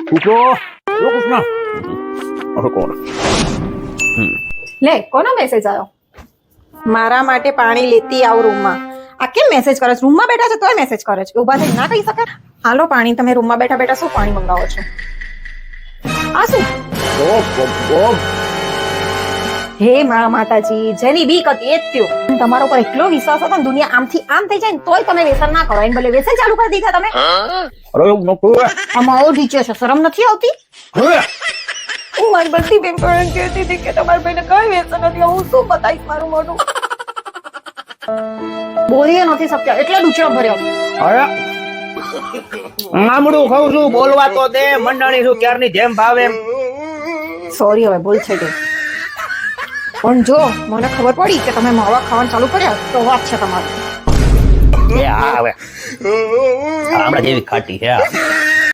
કૃષ્ણ ઓ કૃષ્ણ અરે કોણ લે કોનો મેસેજ આવ્યો? મારા માટે પાણી લેતી આવ રૂમમાં. આ કેમ મેસેજ કરે છે? રૂમમાં બેઠા છે તોય મેસેજ કરે છે. ઊભા થઈ ના કહી શકે? હાલો પાણી. તમે રૂમમાં બેઠા બેઠા શું પાણી મંગાવો છો? આ શું? હે મા માતાજી, જેની બીક હતી એ જ થયો. તમારા ઉપર એટલો વિશ્વાસ હતો ને, દુનિયા આમથી આમ થઈ જાય ને તોય તમે વ્યસન ના કરો. એને ભલે વ્યસન ચાલુ કરી દીધા તમે. અરે એવું નતું આમાં આવો ઢીચે છે, શરમ નથી આવતી? હું મારી બધી બેનપણીઓને કહેતી હતી કે તમારા ભાઈને કઈ વ્યસન નથી. હું શું બતાવીશ મારું મોઢું? બોલી નથી શકતા એટલે ડૂચડો ભર્યો. અરે આમડું ખાઉં છું બોલવા તો દે મંડળી છું ક્યારની જેમ ભાવે એમ સોરી, હવે ભૂલ થઈ ગઈ. પણ જો મને ખબર પડી કે તમે માવા ખાવાનું ચાલુ કર્યા તો વાત છે તમારી. એ હા હવે હમણાં જેવી ખાટી છે આ